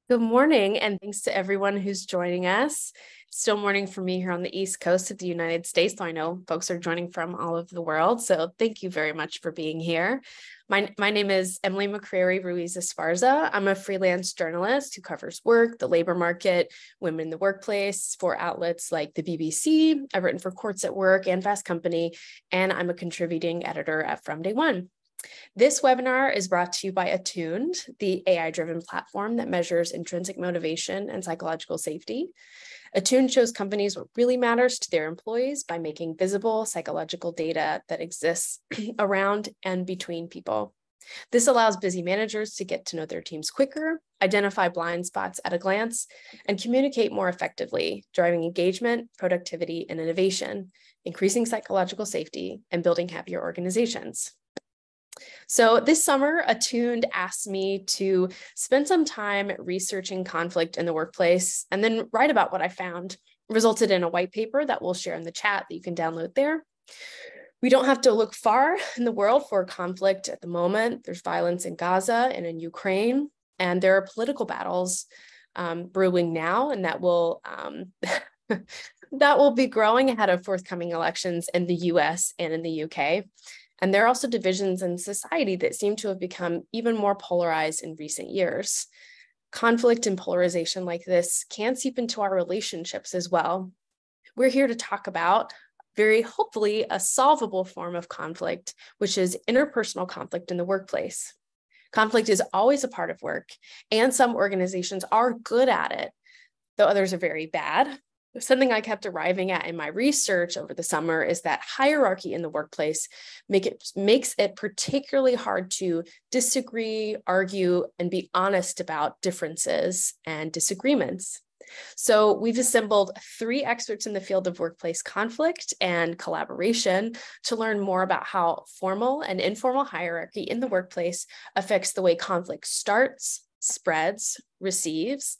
Good morning, and thanks to everyone who's joining us. It's still morning for me here on the East Coast of the United States, though I know folks are joining from all over the world. So thank you very much for being here. My name is Emily McCrary Ruiz Esparza. I'm a freelance journalist who covers work, the labor market, women in the workplace for outlets like the BBC. I've written for Courts at Work and Fast Company, and I'm a contributing editor at From Day One. This webinar is brought to you by Attuned, the AI-driven platform that measures intrinsic motivation and psychological safety. Attuned shows companies what really matters to their employees by making visible psychological data that exists around and between people. This allows busy managers to get to know their teams quicker, identify blind spots at a glance, and communicate more effectively, driving engagement, productivity, and innovation, increasing psychological safety, and building happier organizations. So this summer, Attuned asked me to spend some time researching conflict in the workplace and then write about what I found. It resulted in a white paper that we'll share in the chat that you can download there. We don't have to look far in the world for conflict at the moment. There's violence in Gaza and in Ukraine, and there are political battles brewing now, and that will that will be growing ahead of forthcoming elections in the US and in the UK. And there are also divisions in society that seem to have become even more polarized in recent years. Conflict and polarization like this can seep into our relationships as well. We're here to talk about, very hopefully, a solvable form of conflict, which is interpersonal conflict in the workplace. Conflict is always a part of work, and some organizations are good at it, though others are very bad. Something I kept arriving at in my research over the summer is that hierarchy in the workplace makes it particularly hard to disagree, argue, and be honest about differences and disagreements. So we've assembled 3 experts in the field of workplace conflict and collaboration to learn more about how formal and informal hierarchy in the workplace affects the way conflict starts, spreads, recedes,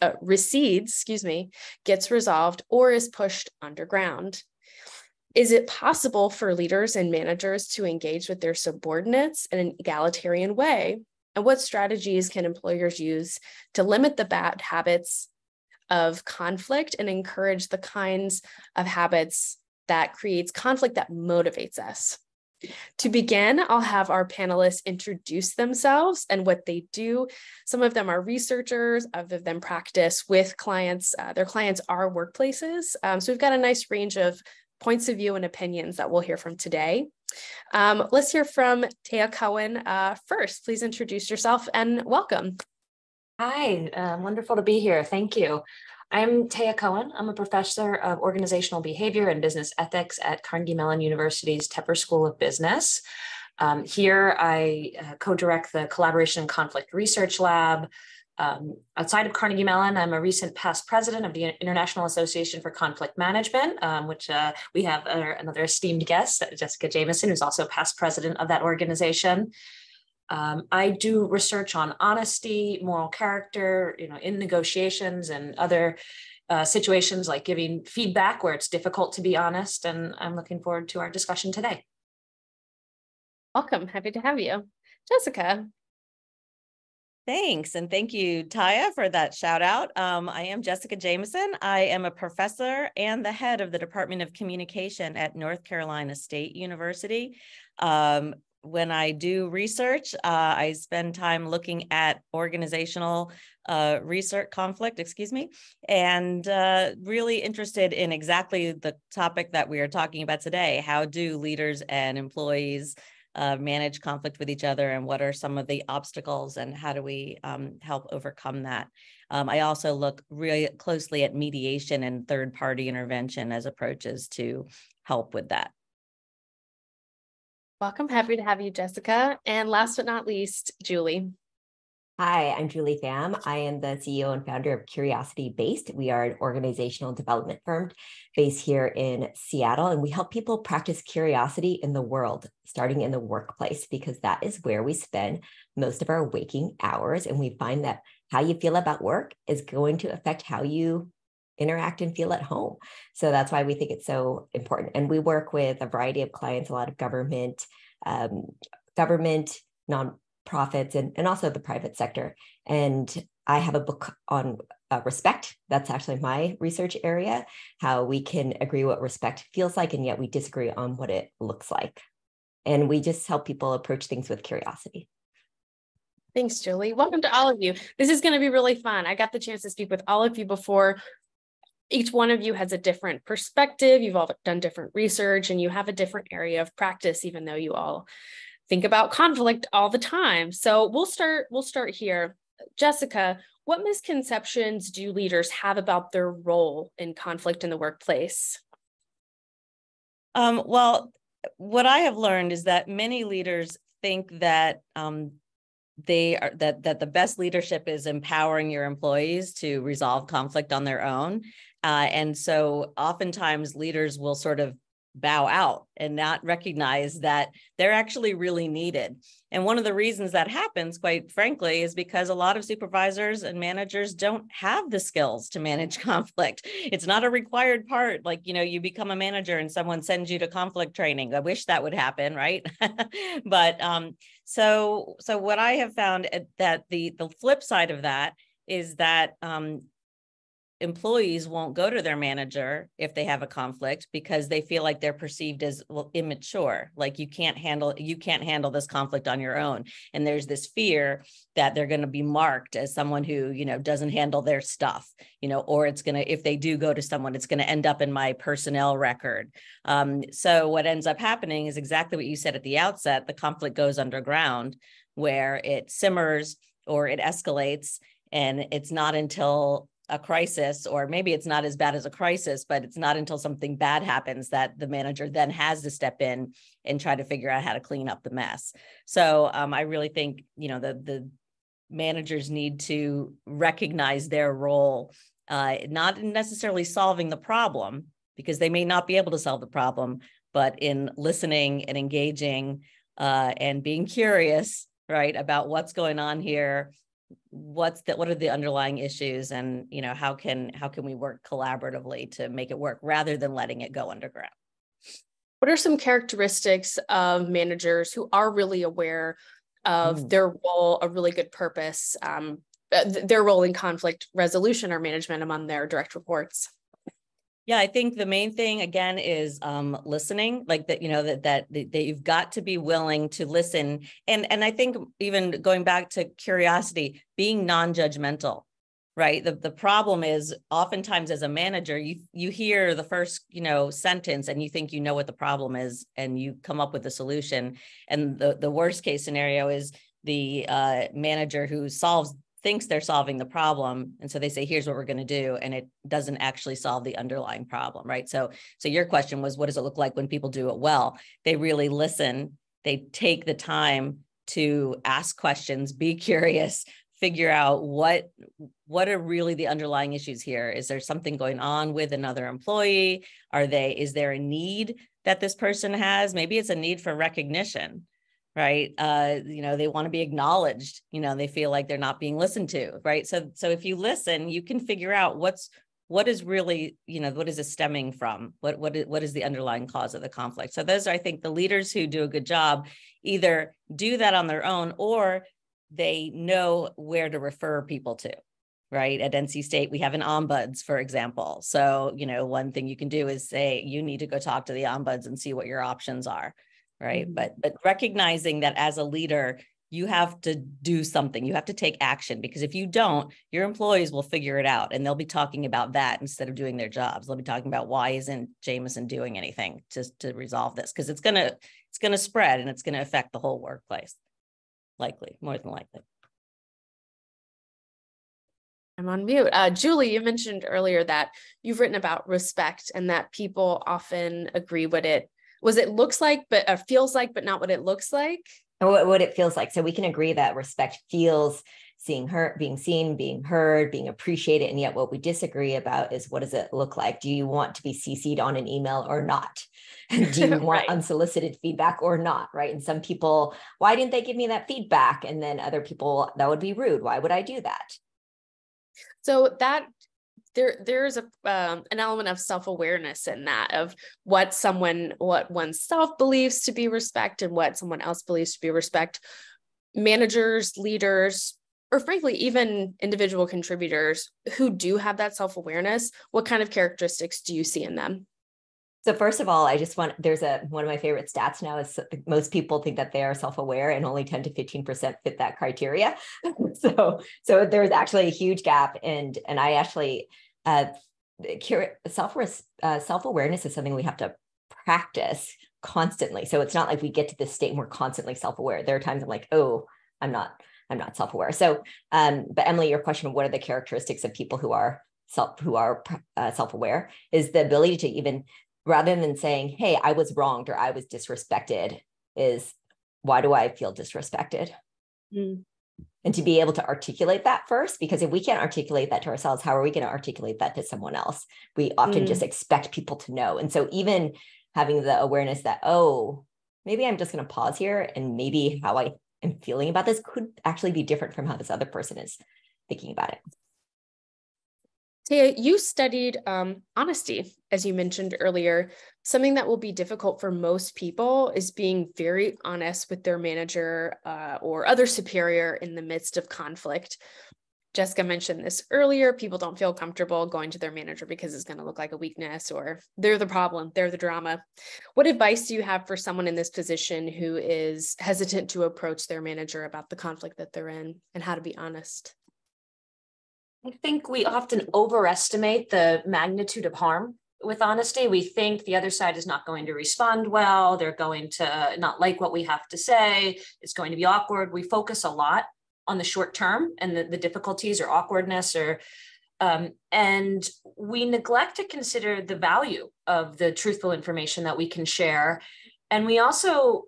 gets resolved, or is pushed underground. Is it possible for leaders and managers to engage with their subordinates in an egalitarian way? And what strategies can employers use to limit the bad habits of conflict and encourage the kinds of habits that creates conflict that motivates us? To begin, I'll have our panelists introduce themselves and what they do. Some of them are researchers, other of them practice with clients. Their clients are workplaces. So we've got a nice range of points of view and opinions that we'll hear from today. Let's hear from Taya Cohen first. Please introduce yourself and welcome. Hi, wonderful to be here. Thank you. I'm Taya Cohen. I'm a professor of organizational behavior and business ethics at Carnegie Mellon University's Tepper School of Business. Here, I co-direct the Collaboration and Conflict Research Lab. Outside of Carnegie Mellon, I'm a recent past president of the International Association for Conflict Management, which we have another esteemed guest, Jessica Jameson, who's also past president of that organization. I do research on honesty, moral character, in negotiations and other situations like giving feedback where it's difficult to be honest. And I'm looking forward to our discussion today. Welcome. Happy to have you. Jessica. Thanks. And thank you, Taya, for that shout out. I am Jessica Jameson. I am a professor and the head of the Department of Communication at North Carolina State University. When I do research, I spend time looking at organizational conflict, and really interested in exactly the topic that we are talking about today. How do leaders and employees manage conflict with each other, and what are some of the obstacles, and how do we help overcome that? I also look really closely at mediation and third-party intervention as approaches to help with that. Welcome. Happy to have you, Jessica. And last but not least, Julie. Hi, I'm Julie Pham. I am the CEO and founder of Curiosity Based. We are an organizational development firm based here in Seattle, and we help people practice curiosity in the world, starting in the workplace, because that is where we spend most of our waking hours. And we find that how you feel about work is going to affect how you interact and feel at home. So that's why we think it's so important. And we work with a variety of clients, a lot of government, nonprofits, and also the private sector. And I have a book on respect. That's actually my research area, how we can agree what respect feels like, and yet we disagree on what it looks like. And we just help people approach things with curiosity. Thanks, Julie. Welcome to all of you. This is going to be really fun. I got the chance to speak with all of you before. Each one of you has a different perspective. You've all done different research and you have a different area of practice, even though you all think about conflict all the time. So we'll start here. Jessica, what misconceptions do leaders have about their role in conflict in the workplace? Well, what I have learned is that many leaders think that that the best leadership is empowering your employees to resolve conflict on their own. And so oftentimes leaders will sort of bow out and not recognize that they're actually really needed. And one of the reasons that happens, quite frankly, is because a lot of supervisors and managers don't have the skills to manage conflict. It's not a required part. Like, you become a manager and someone sends you to conflict training. I wish that would happen, right? But so what I have found that the flip side of that is that employees won't go to their manager if they have a conflict because they feel like they're perceived as immature, like you can't handle this conflict on your own. And there's this fear that they're going to be marked as someone who, doesn't handle their stuff, or it's going to, if they do go to someone, it's going to end up in my personnel record. So what ends up happening is exactly what you said at the outset. The conflict goes underground where it simmers or it escalates. And it's not until a crisis, or maybe it's not as bad as a crisis, but it's not until something bad happens that the manager then has to step in and try to figure out how to clean up the mess. So I really think, the managers need to recognize their role, not necessarily solving the problem, because they may not be able to solve the problem, but in listening and engaging and being curious, right, about what's going on here. What are the underlying issues, and how can we work collaboratively to make it work rather than letting it go underground? What are some characteristics of managers who are really aware of their role, a really good purpose, their role in conflict resolution or management among their direct reports? Yeah, I think the main thing again is listening, like that, that you've got to be willing to listen. And I think even going back to curiosity, being non-judgmental, right? The problem is oftentimes as a manager, you hear the first, sentence and you think you know what the problem is and you come up with a solution. And the worst case scenario is the manager who thinks they're solving the problem. And so they say, here's what we're going to do. And it doesn't actually solve the underlying problem, right? So your question was, what does it look like when people do it well? They really listen. They take the time to ask questions, be curious, figure out what are really the underlying issues here. Is there something going on with another employee? Is there a need that this person has? Maybe it's a need for recognition. Right. They want to be acknowledged, they feel like they're not being listened to. Right. So if you listen, you can figure out what is really, what is it stemming from? What is the underlying cause of the conflict? So those are, I think, the leaders who do a good job either do that on their own or they know where to refer people to. Right. At NC State, we have an ombuds, for example. So, one thing you can do is say, you need to go talk to the ombuds and see what your options are. Right. But recognizing that as a leader, you have to do something, you have to take action, because if you don't, your employees will figure it out and they'll be talking about that instead of doing their jobs. They'll be talking about why isn't Jameson doing anything to resolve this? Because it's going to spread and it's going to affect the whole workplace. More than likely. I'm on mute. Julie, you mentioned earlier that you've written about respect and that people often agree what it looks like, but feels like, but not what it looks like. What it feels like. So we can agree that respect feels being seen, being heard, being appreciated. And yet what we disagree about is, what does it look like? Do you want to be CC'd on an email or not? Do you want Right. unsolicited feedback or not? Right. And some people, why didn't they give me that feedback? And then other people, that would be rude. Why would I do that? So that there's an element of self-awareness in that, of what oneself believes to be respect and what someone else believes to be respect. Managers, leaders, or frankly, even individual contributors who do have that self-awareness, what kind of characteristics do you see in them? So first of all, one of my favorite stats now is most people think that they are self-aware and only 10 to 15% fit that criteria. So there's actually a huge gap. And I actually, self-awareness is something we have to practice constantly. So it's not like we get to this state and we're constantly self-aware. There are times I'm like, oh, I'm not self-aware. So, but Emily, your question, what are the characteristics of people who are self-aware, is the ability to even, rather than saying, hey, I was wronged or I was disrespected, is why do I feel disrespected? And to be able to articulate that first, because if we can't articulate that to ourselves, how are we going to articulate that to someone else? We often just expect people to know. And so even having the awareness that, oh, maybe I'm just going to pause here, and maybe how I am feeling about this could actually be different from how this other person is thinking about it. Taya, you studied honesty, as you mentioned earlier. Something that will be difficult for most people is being very honest with their manager or other superior in the midst of conflict. Jessica mentioned this earlier. People don't feel comfortable going to their manager because it's going to look like a weakness, or they're the problem, they're the drama. What advice do you have for someone in this position who is hesitant to approach their manager about the conflict that they're in and how to be honest? I think we often overestimate the magnitude of harm with honesty. We think the other side is not going to respond well. They're going to not like what we have to say. It's going to be awkward. We focus a lot on the short term and the difficulties or awkwardness, and we neglect to consider the value of the truthful information that we can share. And we also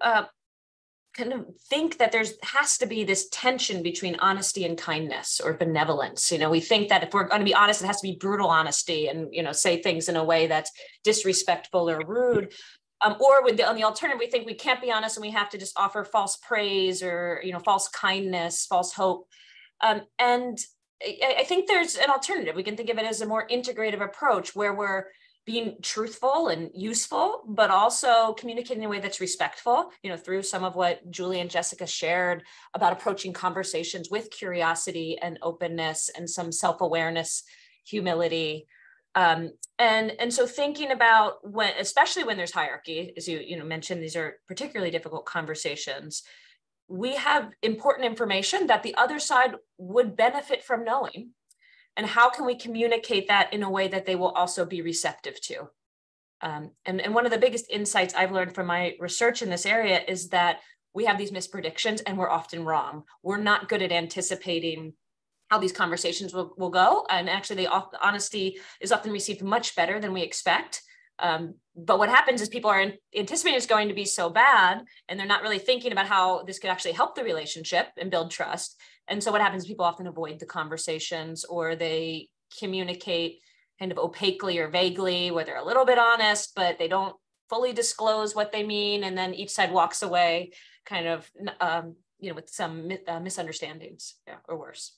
kind of think that has to be this tension between honesty and kindness or benevolence. We think that if we're going to be honest, it has to be brutal honesty and, say things in a way that's disrespectful or rude. Or on the alternative, we think we can't be honest and we have to just offer false praise or, false kindness, false hope. And I think there's an alternative. We can think of it as a more integrative approach where we're being truthful and useful, but also communicating in a way that's respectful, through some of what Julie and Jessica shared about approaching conversations with curiosity and openness and some self-awareness, humility. And so thinking about especially when there's hierarchy, as you mentioned, these are particularly difficult conversations. We have important information that the other side would benefit from knowing. And how can we communicate that in a way that they will also be receptive to? And one of the biggest insights I've learned from my research in this area is that we have these mispredictions and we're often wrong. We're not good at anticipating how these conversations will go. And actually, the honesty is often received much better than we expect. But what happens is people are anticipating it's going to be so bad, and they're not really thinking about how this could actually help the relationship and build trust. And so what happens is people often avoid the conversations, or they communicate kind of opaquely or vaguely, where they're a little bit honest, but they don't fully disclose what they mean. And then each side walks away kind of, with some misunderstandings, or worse.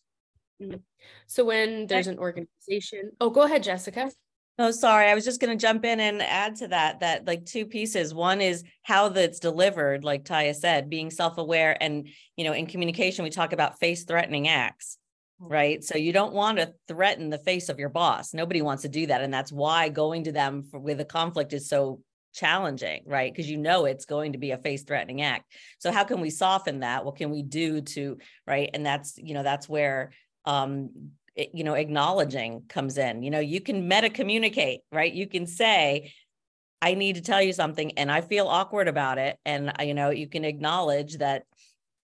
So when there's an organization, go ahead, Jessica. Oh, sorry. I was just going to jump in and add to that like two pieces. One is how that's delivered, like Taya said, being self-aware. And, in communication, we talk about face-threatening acts, right? So you don't want to threaten the face of your boss. Nobody wants to do that. And that's why going to them with a conflict is so challenging, right? Because it's going to be a face-threatening act. So how can we soften that? What can we do to, right? And that's where, acknowledging comes in. You can meta communicate, right? You can say, I need to tell you something and I feel awkward about it. And, you can acknowledge that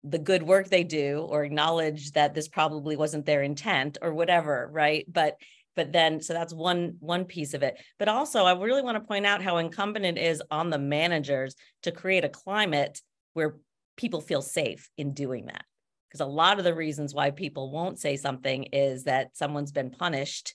the good work they do, or acknowledge that this probably wasn't their intent or whatever, right? But then, so that's one piece of it. But also, I really want to point out how incumbent it is on the managers to create a climate where people feel safe in doing that. Because a lot of the reasons why people won't say something is that someone's been punished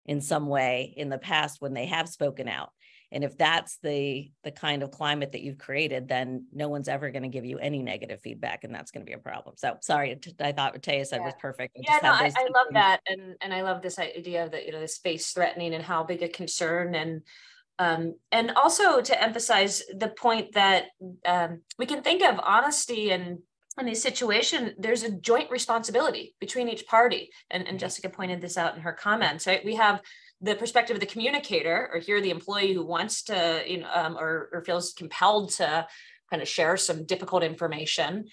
in some way in the past when they have spoken out. And if that's the kind of climate that you've created, then no one's ever going to give you any negative feedback, and that's going to be a problem. So sorry, I thought what Taya said was perfect. I love that, and I love this idea of this face threatening and how big a concern, and also to emphasize the point that we can think of honesty and in these situations, there's a joint responsibility between each party. And Jessica pointed this out in her comments, right? We have the perspective of the communicator, or here the employee who wants to, or feels compelled to kind of share some difficult information.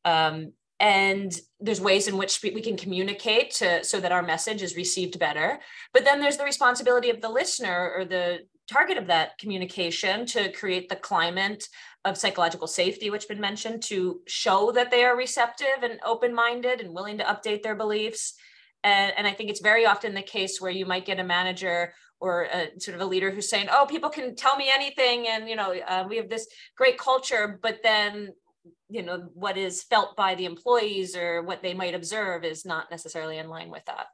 And there's ways in which we can communicate so that our message is received better. But then there's the responsibility of the listener or the target of that communication to create the climate of psychological safety, which has been mentioned, to show that they are receptive and open-minded and willing to update their beliefs. And I think it's very often the case where you might get a manager or sort of a leader who's saying, oh, people can tell me anything. And, we have this great culture, but then, what is felt by the employees or what they might observe is not necessarily in line with that.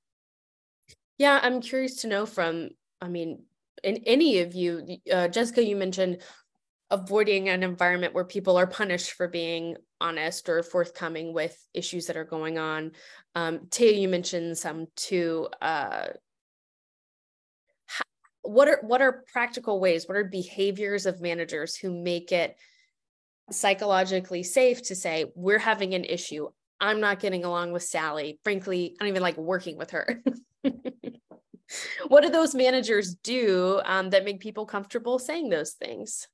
Yeah, I'm curious to know from, in any of you, Jessica, you mentioned avoiding an environment where people are punished for being honest or forthcoming with issues that are going on. Taya, you mentioned some too. What are practical ways? What are behaviors of managers who make it psychologically safe to say, we're having an issue, I'm not getting along with Sally, frankly, I don't even like working with her? What do those managers do that make people comfortable saying those things?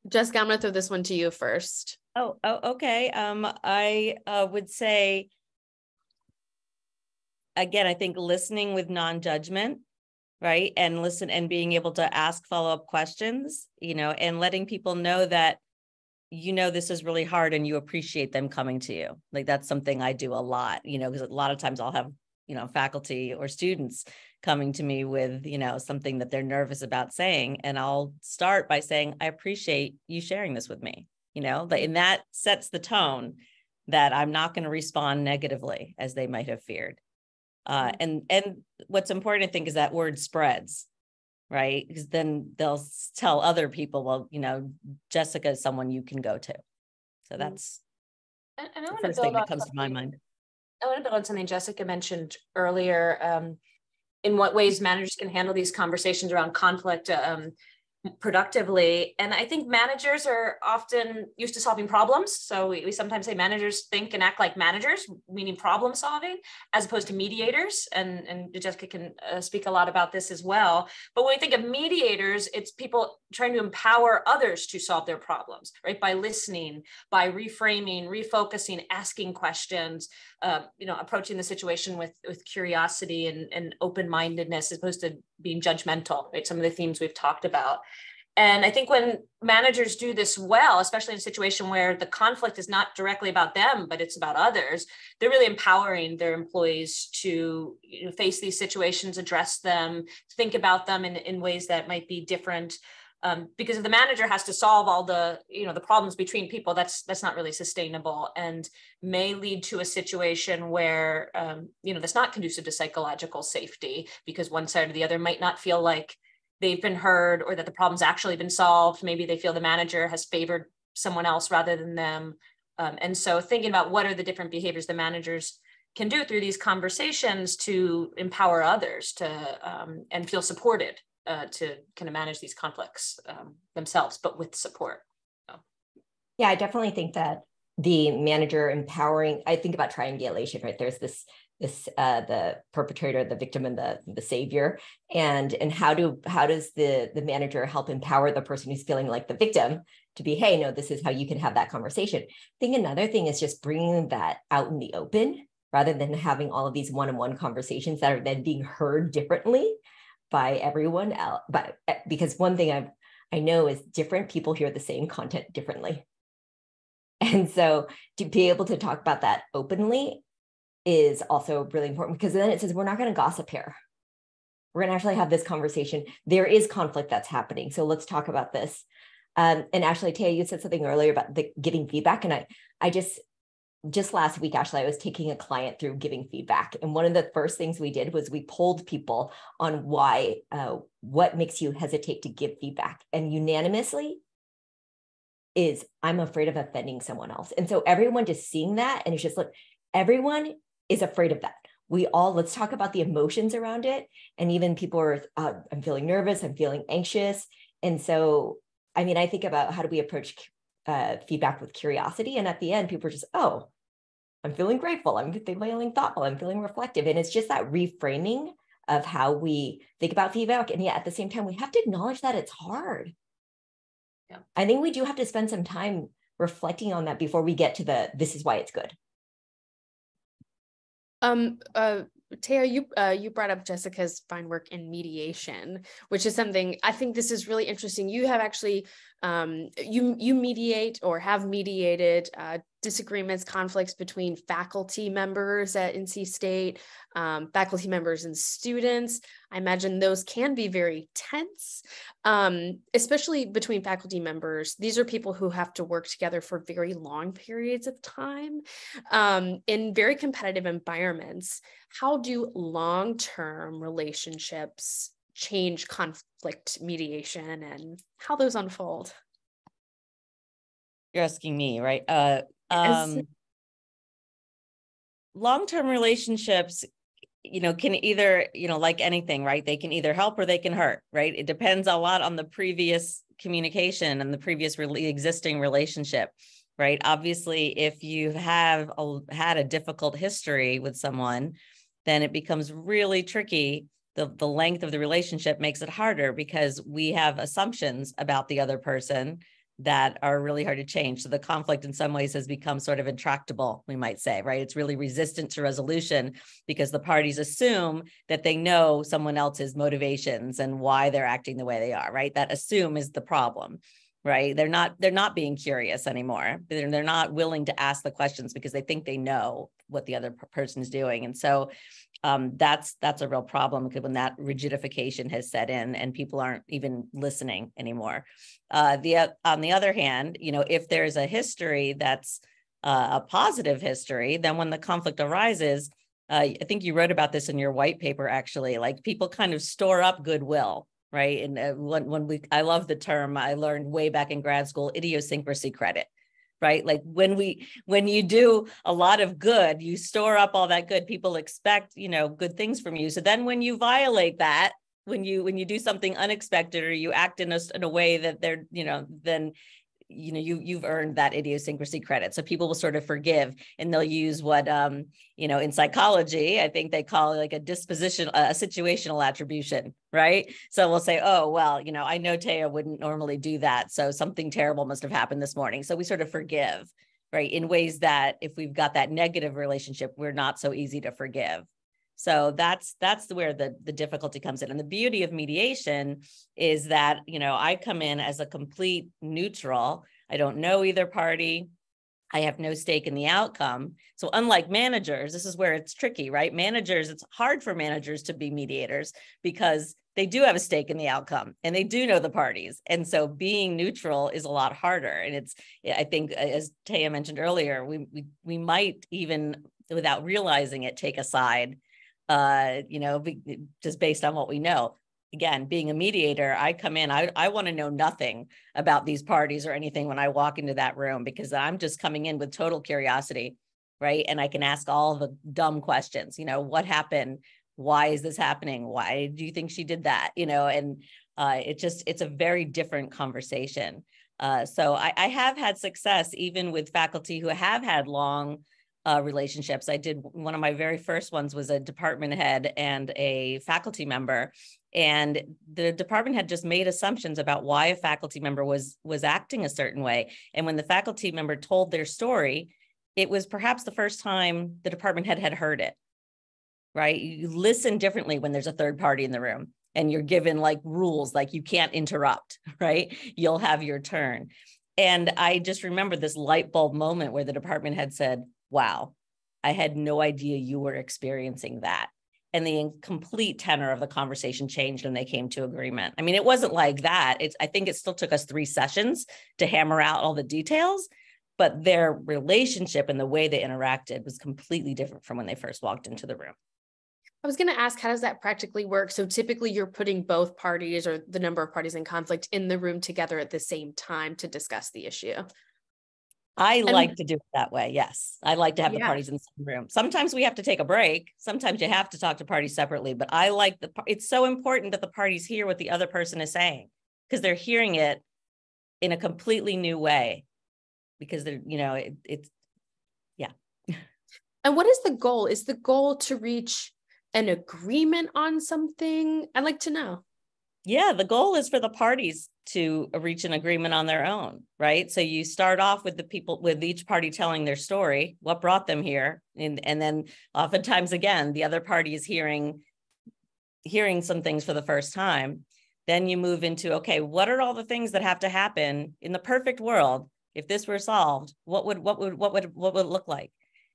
Jessica, I'm going to throw this one to you first. Oh, okay. I would say, again, I think listening with non-judgment, right? And listen and being able to ask follow-up questions, and letting people know that, this is really hard and you appreciate them coming to you. Like, that's something I do a lot, because a lot of times I'll have, faculty or students coming to me with, something that they're nervous about saying. And I'll start by saying, I appreciate you sharing this with me, and that sets the tone that I'm not going to respond negatively as they might have feared. And what's important, I think, is that word spreads, right? Because then they'll tell other people, well, Jessica is someone you can go to. So that's the first thing that comes to my mind. I want to build on something Jessica mentioned earlier, in what ways managers can handle these conversations around conflict productively. And I think managers are often used to solving problems. So we sometimes say managers think and act like managers, meaning problem solving, as opposed to mediators. And Jessica can speak a lot about this as well. But when we think of mediators, it's people trying to empower others to solve their problems, right? By listening, by reframing, refocusing, asking questions, approaching the situation with curiosity and open-mindedness, as opposed to being judgmental, right? Some of the themes we've talked about. And I think when managers do this well, especially in a situation where the conflict is not directly about them, but it's about others, they're really empowering their employees to face these situations, address them, think about them in ways that might be different. Because if the manager has to solve all the, the problems between people, that's not really sustainable and may lead to a situation where, that's not conducive to psychological safety, because one side or the other might not feel like they've been heard or that the problem's actually been solved. Maybe they feel the manager has favored someone else rather than them. And so thinking about what are the different behaviors the managers can do through these conversations to empower others to and feel supported to kind of manage these conflicts themselves, but with support. So. Yeah, I definitely think that the manager empowering, I think about triangulation, right? There's this the perpetrator, the victim, and the savior, and how does the manager help empower the person who's feeling like the victim to be, hey, no, this is how you can have that conversation. I think another thing is just bringing that out in the open rather than having all of these one-on-one conversations that are then being heard differently by everyone else. But because one thing I know is different people hear the same content differently, and so to be able to talk about that openly is also really important, because then it says we're not going to gossip here. We're going to actually have this conversation. There is conflict that's happening, so let's talk about this. And actually, Taya, you said something earlier about the giving feedback, and I just last week, actually, I was taking a client through giving feedback, and one of the first things we did was we polled people on why, what makes you hesitate to give feedback, and unanimously is I'm afraid of offending someone else. And so everyone just seeing that, and it's just like everyone is afraid of that. Let's talk about the emotions around it. And even people are, I'm feeling nervous, I'm feeling anxious. And so, I think about how do we approach feedback with curiosity. And at the end, people are just, oh, I'm feeling grateful. I'm feeling thoughtful. I'm feeling reflective. And it's just that reframing of how we think about feedback. And yet at the same time, we have to acknowledge that it's hard. Yeah. I think we do have to spend some time reflecting on that before we get to this is why it's good. Taya, you brought up Jessica's fine work in mediation, which is something I think this is really interesting. You have actually you mediate or have mediated disagreements, conflicts between faculty members at NC State, faculty members and students. I imagine those can be very tense, especially between faculty members. These are people who have to work together for very long periods of time in very competitive environments. How do long-term relationships change conflict mediation and how those unfold? You're asking me, right? Yes. Long-term relationships, can either, like anything, right? They can either help or they can hurt, right? It depends a lot on the previous communication and the previous existing relationship, right? Obviously, if you have had a difficult history with someone, then it becomes really tricky. The length of the relationship makes it harder because we have assumptions about the other person that are really hard to change. So the conflict in some ways has become sort of intractable, we might say, right? It's really resistant to resolution because the parties assume that they know someone else's motivations and why they're acting the way they are, right? That assume is the problem, right? They're not being curious anymore. They're not willing to ask the questions because they think they know what the other person is doing. And so that's a real problem because when that rigidification has set in and people aren't even listening anymore. On the other hand, if there's a history that's a positive history, then when the conflict arises, I think you wrote about this in your white paper, actually, like people kind of store up goodwill, right? And I love the term I learned way back in grad school, idiosyncrasy credit. Right? Like when you do a lot of good, you store up all that good, people expect, good things from you. So then when you violate that, when you do something unexpected or you act in a way that they're, then, you've earned that idiosyncrasy credit. So people will sort of forgive and they'll use what, in psychology, I think they call it like a situational attribution, right? So we'll say, oh, well, I know Taya wouldn't normally do that. So something terrible must have happened this morning. So we sort of forgive, right? In ways that if we've got that negative relationship, we're not so easy to forgive. So that's where the difficulty comes in. And the beauty of mediation is that, I come in as a complete neutral. I don't know either party. I have no stake in the outcome. So unlike managers, this is where it's tricky, right? Managers, it's hard for managers to be mediators because they do have a stake in the outcome and they do know the parties. And so being neutral is a lot harder. And I think, as Taya mentioned earlier, we might even, without realizing it, take a side, just based on what we know. Again, being a mediator, I come in, I want to know nothing about these parties or anything when I walk into that room because I'm just coming in with total curiosity, right? And I can ask all the dumb questions, what happened? Why is this happening? Why do you think she did that? And it's a very different conversation. So I have had success even with faculty who have had long relationships. I did one of my very first ones was a department head and a faculty member, and the department head just made assumptions about why a faculty member was acting a certain way. And when the faculty member told their story, it was perhaps the first time the department head had heard it, right? You listen differently when there's a third party in the room and you're given like rules, like you can't interrupt, right? You'll have your turn. And I just remember this light bulb moment where the department head said, wow, I had no idea you were experiencing that. And the complete tenor of the conversation changed and they came to agreement. I mean, it wasn't like that. I think it still took us 3 sessions to hammer out all the details, but their relationship and the way they interacted was completely different from when they first walked into the room. I was going to ask, how does that practically work? So typically you're putting both parties or the number of parties in conflict in the room together at the same time to discuss the issue. I like to do it that way. Yes. I like to have the parties in the same room. Sometimes we have to take a break. Sometimes you have to talk to parties separately, but I like it's so important that the parties hear what the other person is saying because they're hearing it in a completely new way. because they're, it's, yeah. And what is the goal? Is the goal to reach an agreement on something? I'd like to know. Yeah, the goal is for the parties to reach an agreement on their own, right? So you start off with with each party telling their story, what brought them here. And then oftentimes, again, the other party is hearing some things for the first time. Then you move into, okay, what are all the things that have to happen in the perfect world? If this were solved, what would it look like?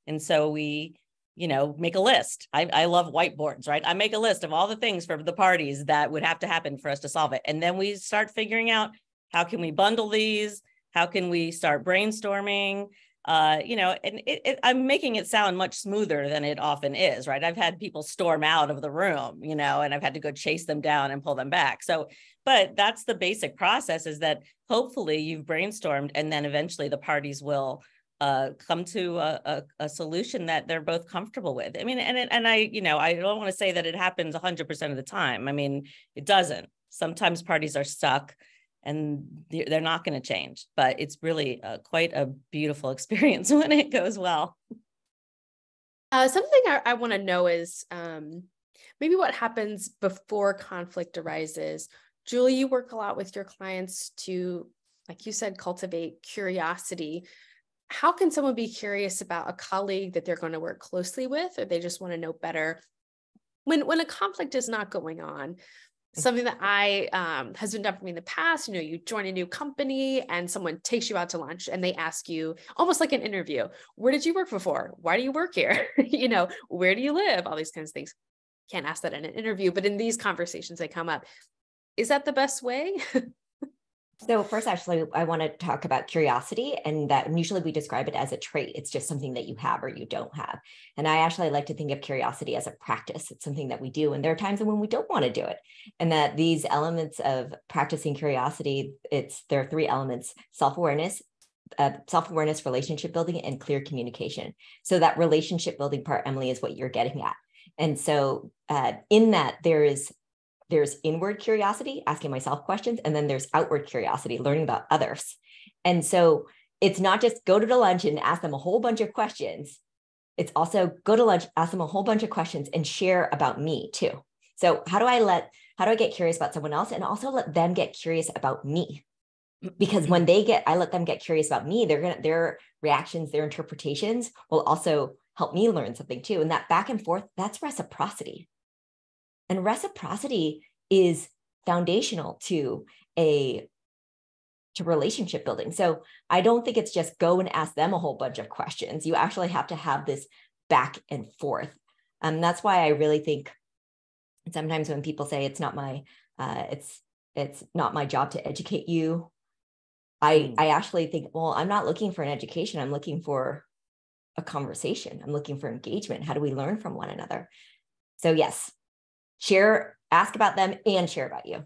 And so we, make a list. I love whiteboards, right? I make a list of all the things for the parties that would have to happen for us to solve it. And then we start figuring out, how can we bundle these? How can we start brainstorming? And I'm making it sound much smoother than it often is, right? I've had people storm out of the room, and I've had to go chase them down and pull them back. So, but that's the basic process, is that hopefully you've brainstormed, and then eventually the parties will come to a solution that they're both comfortable with. I mean, and I don't want to say that it happens 100% of the time. I mean, it doesn't. Sometimes parties are stuck and they're not going to change, but it's really quite a beautiful experience when it goes well. Something I want to know is maybe what happens before conflict arises. Julie, you work a lot with your clients to, like you said, cultivate curiosity. How can someone be curious about a colleague that they're going to work closely with, or they just want to know better when a conflict is not going on? Something that has been done for me in the past, you join a new company and someone takes you out to lunch and they ask you, almost like an interview, where did you work before? Why do you work here? Where do you live? All these kinds of things. Can't ask that in an interview, but in these conversations, they come up. Is that the best way? So first, actually, I want to talk about curiosity, and that usually we describe it as a trait. It's just something that you have or you don't have. And I actually like to think of curiosity as a practice. It's something that we do. And there are times when we don't want to do it. And that these elements of practicing curiosity, there are three elements: self-awareness, relationship building, and clear communication. So that relationship building part, Emily, is what you're getting at. And so in that, there's inward curiosity, asking myself questions, and then there's outward curiosity, learning about others. And so it's not just go to the lunch and ask them a whole bunch of questions. It's also go to lunch, ask them a whole bunch of questions, and share about me too. So how do I get curious about someone else, and also let them get curious about me? Because when I let them get curious about me, their reactions, their interpretations will also help me learn something too. And that back and forth, that's reciprocity. And reciprocity is foundational to relationship building. So I don't think it's just go and ask them a whole bunch of questions. You actually have to have this back and forth. That's why I really think sometimes when people say it's not my job to educate you, I actually think, well, I'm not looking for an education. I'm looking for a conversation. I'm looking for engagement. How do we learn from one another? So yes. Share, ask about them, and share about you.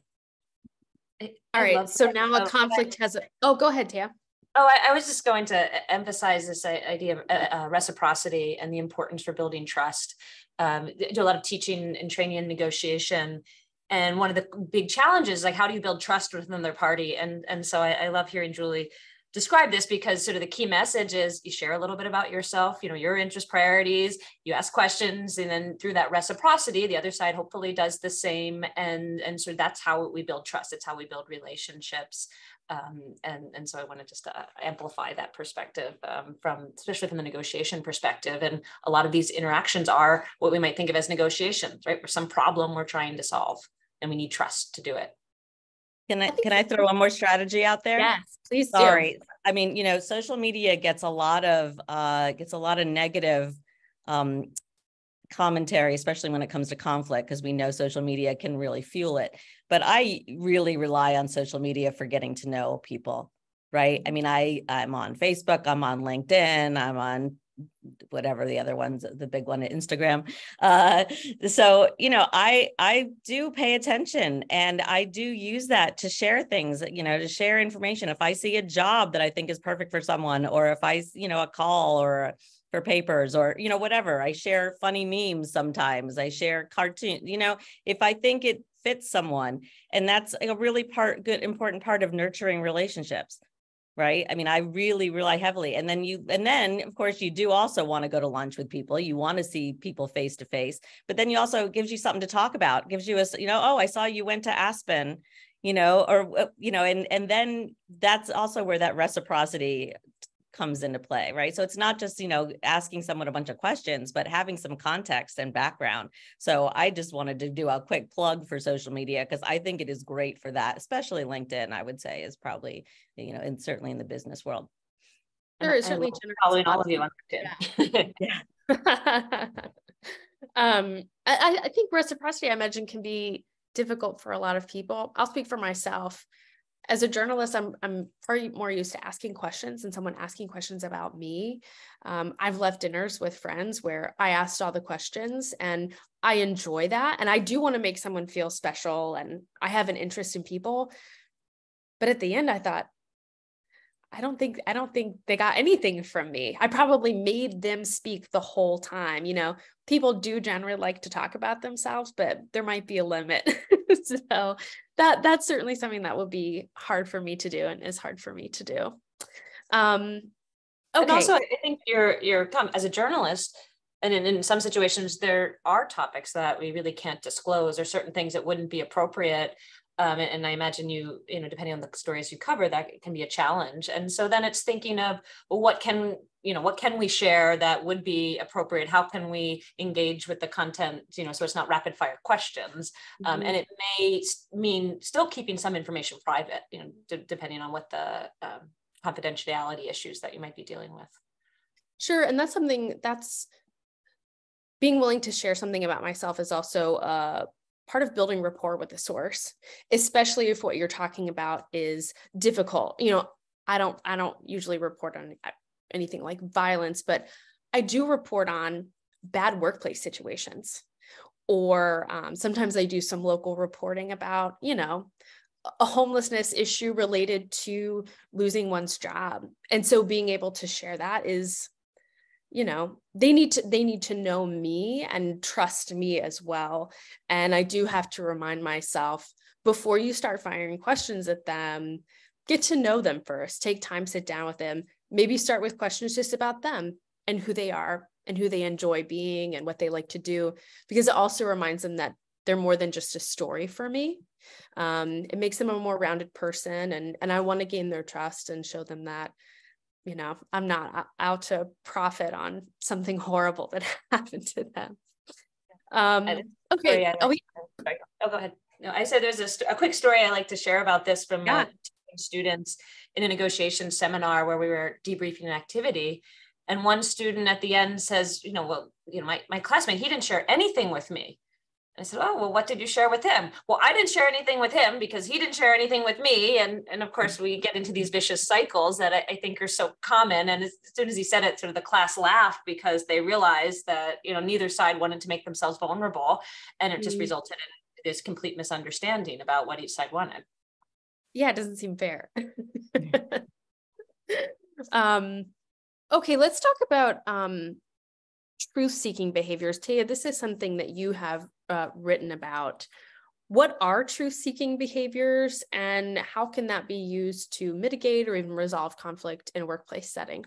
All right. So now a conflict has go ahead, Tia. Oh, I was just going to emphasize this idea of reciprocity and the importance for building trust. Do a lot of teaching and training and negotiation. And one of the big challenges, like, how do you build trust with another party? And so I love hearing Julie describe this, because sort of the key message is you share a little bit about yourself, your interest, priorities, you ask questions, and then through that reciprocity, the other side hopefully does the same. And so that's how we build trust. It's how we build relationships. And so I want to just amplify that perspective especially from the negotiation perspective. And a lot of these interactions are what we might think of as negotiations, right? For some problem we're trying to solve, and we need trust to do it. Can I throw one more strategy out there? Yes, please do. Sorry. I mean, social media gets a lot of negative commentary, especially when it comes to conflict, because we know social media can really fuel it. But I really rely on social media for getting to know people, right? I mean, I'm on Facebook, I'm on LinkedIn, I'm on whatever the other ones, the big one, Instagram. So, I do pay attention, and I do use that to share things, to share information. If I see a job that I think is perfect for someone, or if I, a call or for papers, or, whatever, I share funny memes. Sometimes I share cartoons, if I think it fits someone. And that's a really important part of nurturing relationships. right? I mean, I really rely heavily. And then of course you do also want to go to lunch with people. You want to see people face to face, but then you also, it gives you something to talk about, gives you oh, I saw you went to Aspen, and then that's also where that reciprocity comes into play, right? So it's not just, asking someone a bunch of questions, but having some context and background. So I just wanted to do a quick plug for social media, because I think it is great for that, especially LinkedIn, I would say, is probably, and certainly in the business world. Sure, it certainly following all of you on LinkedIn. Yeah. I think reciprocity, I imagine, can be difficult for a lot of people. I'll speak for myself. As a journalist, I'm far more used to asking questions and someone asking questions about me. I've left dinners with friends where I asked all the questions, and I enjoy that. And I do want to make someone feel special, and I have an interest in people. But at the end, I thought, I don't think they got anything from me. I probably made them speak the whole time. People do generally like to talk about themselves, but there might be a limit. So that's certainly something that will be hard for me to do, and is hard for me to do. Okay. And also, I think you're as a journalist, and in some situations, there are topics that we really can't disclose, or certain things that wouldn't be appropriate. And I imagine you depending on the stories you cover, that can be a challenge. And so then it's thinking of, well, what can we share that would be appropriate? How can we engage with the content, so it's not rapid fire questions. And it may mean still keeping some information private, depending on what the confidentiality issues that you might be dealing with. Sure. And that's something that's being willing to share something about myself is also part of building rapport with the source, especially if what you're talking about is difficult. I don't usually report on anything like violence, but I do report on bad workplace situations, or sometimes I do some local reporting about, a homelessness issue related to losing one's job. And so being able to share that is, they need to know me and trust me as well. And I do have to remind myself, before you start firing questions at them, get to know them first, take time, sit down with them, maybe start with questions just about them and who they are and who they enjoy being and what they like to do, because it also reminds them that they're more than just a story for me. It makes them a more rounded person. And I want to gain their trust and show them that, I'm not out to profit on something horrible that happened to them. Okay. Go ahead. No, I said there's a quick story I like to share about this from students in a negotiation seminar where we were debriefing an activity. And one student at the end says, my classmate, he didn't share anything with me. I said, oh, well, what did you share with him? Well, I didn't share anything with him because he didn't share anything with me. And of course, we get into these vicious cycles that I think are so common. And as soon as he said it, sort of the class laughed because they realized that, neither side wanted to make themselves vulnerable. And it just resulted in this complete misunderstanding about what each side wanted. Yeah, it doesn't seem fair. Okay, let's talk about truth-seeking behaviors. Taya, this is something that you have written about. What are truth-seeking behaviors, and how can that be used to mitigate or even resolve conflict in a workplace setting?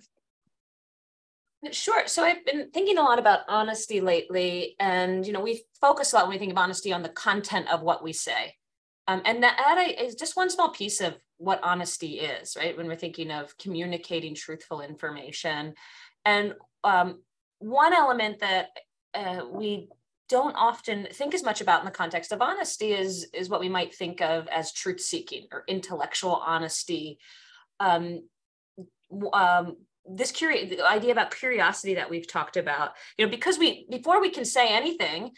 Sure. So I've been thinking a lot about honesty lately, and we focus a lot when we think of honesty on the content of what we say, and that is just one small piece of what honesty is, right? When we're thinking of communicating truthful information, and one element that we don't often think as much about in the context of honesty is what we might think of as truth-seeking or intellectual honesty. The idea about curiosity that we've talked about, because before we can say anything,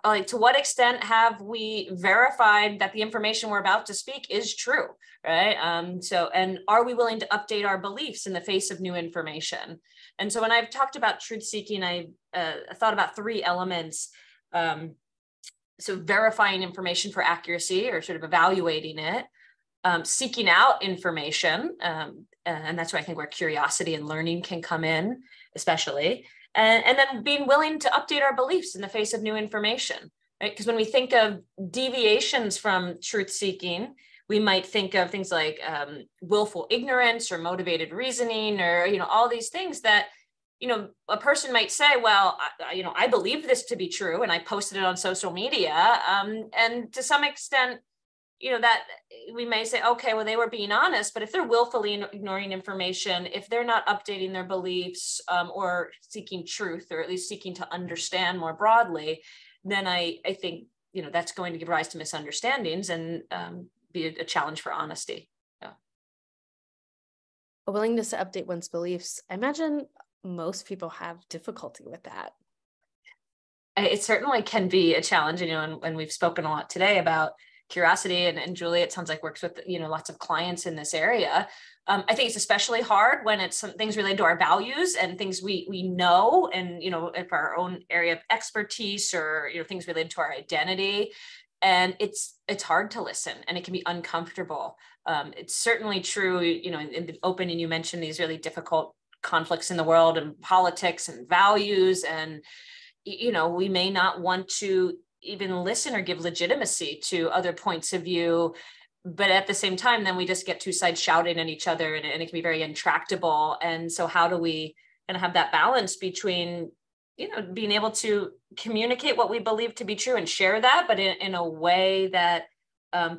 like, to what extent have we verified that the information we're about to speak is true, right? And are we willing to update our beliefs in the face of new information? And so when I've talked about truth seeking, I thought about three elements. So verifying information for accuracy, or sort of evaluating it, seeking out information, and that's where I think where curiosity and learning can come in, especially, and then being willing to update our beliefs in the face of new information, right? Because when we think of deviations from truth seeking, we might think of things like willful ignorance or motivated reasoning, or, all these things that, a person might say, well, I believe this to be true and I posted it on social media. And to some extent, that we may say, okay, well, they were being honest, but if they're willfully ignoring information, if they're not updating their beliefs or seeking truth, or at least seeking to understand more broadly, then I think, that's going to give rise to misunderstandings and be a challenge for honesty. Yeah. A willingness to update one's beliefs. I imagine most people have difficulty with that. It certainly can be a challenge, and we've spoken a lot today about curiosity, and Julie, it sounds like, works with, lots of clients in this area. I think it's especially hard when it's some things related to our values and things we know, and, if our own area of expertise, or, things related to our identity. And it's hard to listen, and it can be uncomfortable. It's certainly true, in the opening, you mentioned these really difficult conflicts in the world, and politics and values. And, we may not want to even listen or give legitimacy to other points of view. But at the same time, then we just get two sides shouting at each other, and it can be very intractable. And so how do we kind of have that balance between, being able to communicate what we believe to be true and share that, but in a way that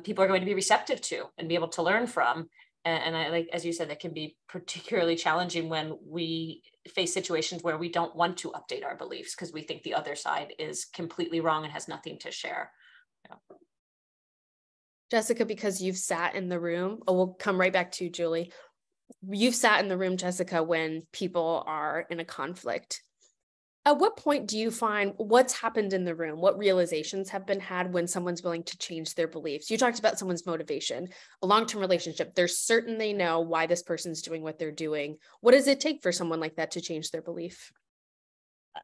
people are going to be receptive to and be able to learn from. And I, like, as you said, that can be particularly challenging when we face situations where we don't want to update our beliefs because we think the other side is completely wrong and has nothing to share. Yeah. Jessica, because you've sat in the room, we'll come right back to you, Julie. You've sat in the room, Jessica, when people are in a conflict. At what point do you find what's happened in the room? What realizations have been had when someone's willing to change their beliefs? You talked about someone's motivation, a long-term relationship. They're certain they know why this person's doing what they're doing. What does it take for someone like that to change their belief?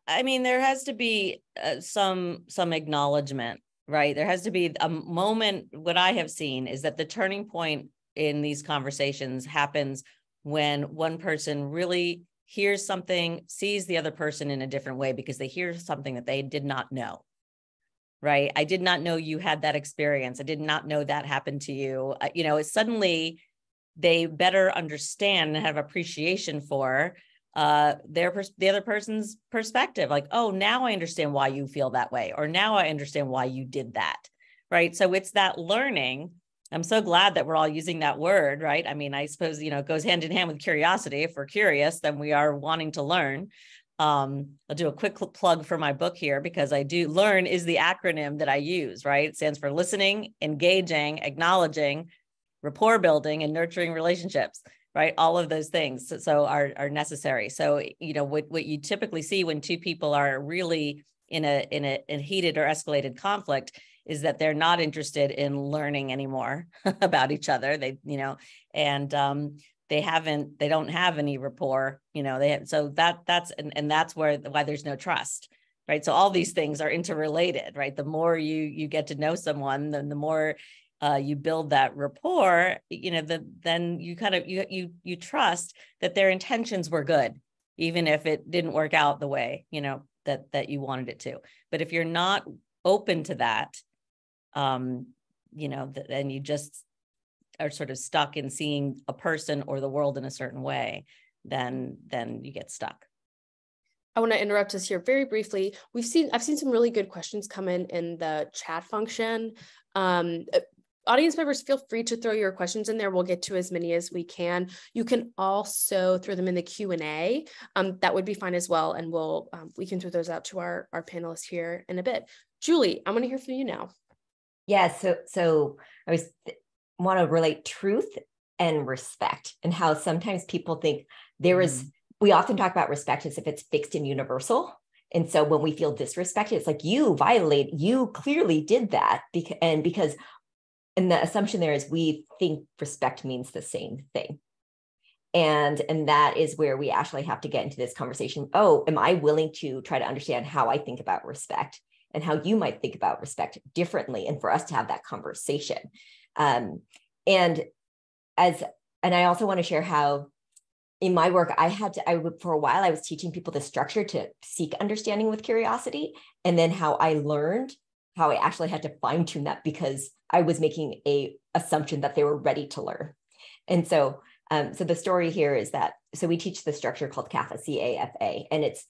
I mean, there has to be some acknowledgement, right? There has to be a moment. What I have seen is that the turning point in these conversations happens when one person really hears something, sees the other person in a different way because they hear something that they did not know, right? I did not know you had that experience. I did not know that happened to you. It's suddenly they better understand and have appreciation for the other person's perspective. Like, oh, now I understand why you feel that way, or now I understand why you did that, right? So it's that learning. I'm so glad that we're all using that word, right? I mean, I suppose, it goes hand in hand with curiosity. If we're curious, then we are wanting to learn. I'll do a quick plug for my book here, because LEARN is the acronym that I use, right? It stands for listening, engaging, acknowledging, rapport building, and nurturing relationships, right? All of those things so are necessary. So, what you typically see when two people are really in a heated or escalated conflict is that they're not interested in learning anymore about each other. They don't have any rapport, that's why there's no trust, right? So all these things are interrelated, right? The more you get to know someone, then the more you build that rapport, then you trust that their intentions were good, even if it didn't work out the way, that you wanted it to. But if you're not open to that, then you just are sort of stuck in seeing a person or the world in a certain way, then you get stuck. I want to interrupt us here very briefly. I've seen some really good questions come in the chat function. Audience members, feel free to throw your questions in there. We'll get to as many as we can. You can also throw them in the Q&A. That would be fine as well. And we can throw those out to our panelists here in a bit. Julie, I'm going to hear from you now. Yeah, so I want to relate truth and respect, and how sometimes people think we often talk about respect as if it's fixed and universal. And so when we feel disrespected, it's like, you clearly did that. And the assumption there is we think respect means the same thing. And that is where we actually have to get into this conversation. Oh, am I willing to try to understand how I think about respect and how you might think about respect differently, and for us to have that conversation. And I also want to share how in my work, for a while, I was teaching people the structure to seek understanding with curiosity, and then how I learned I actually had to fine tune that because I was making a assumption that they were ready to learn. And so, so the story here is that, so we teach the structure called CAFA, C-A-F-A, and it's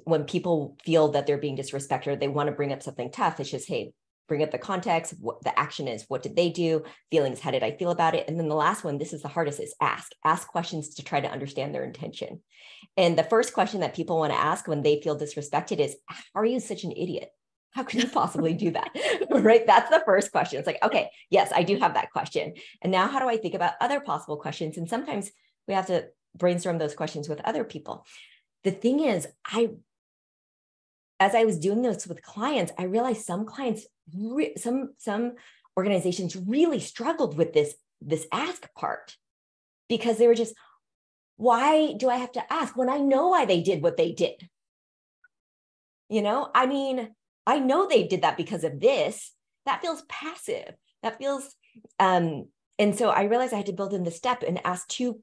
when people feel that they're being disrespected or they want to bring up something tough, it's just, hey, bring up the context, what the action is, what did they do, feelings, how did I feel about it? And then the last one, this is the hardest, is ask questions to try to understand their intention. And the first question that people want to ask when they feel disrespected is, how are you such an idiot? How could you possibly do that? Right? That's the first question. It's like, okay, yes, I do have that question. And now how do I think about other possible questions? And sometimes we have to brainstorm those questions with other people. The thing is, as I was doing this with clients, I realized some clients, some organizations really struggled with this ask part, because they were just, why do I have to ask when I know why they did what they did? You know, I mean, I know they did that because of this. That feels passive. That feels, and so I realized I had to build in the step and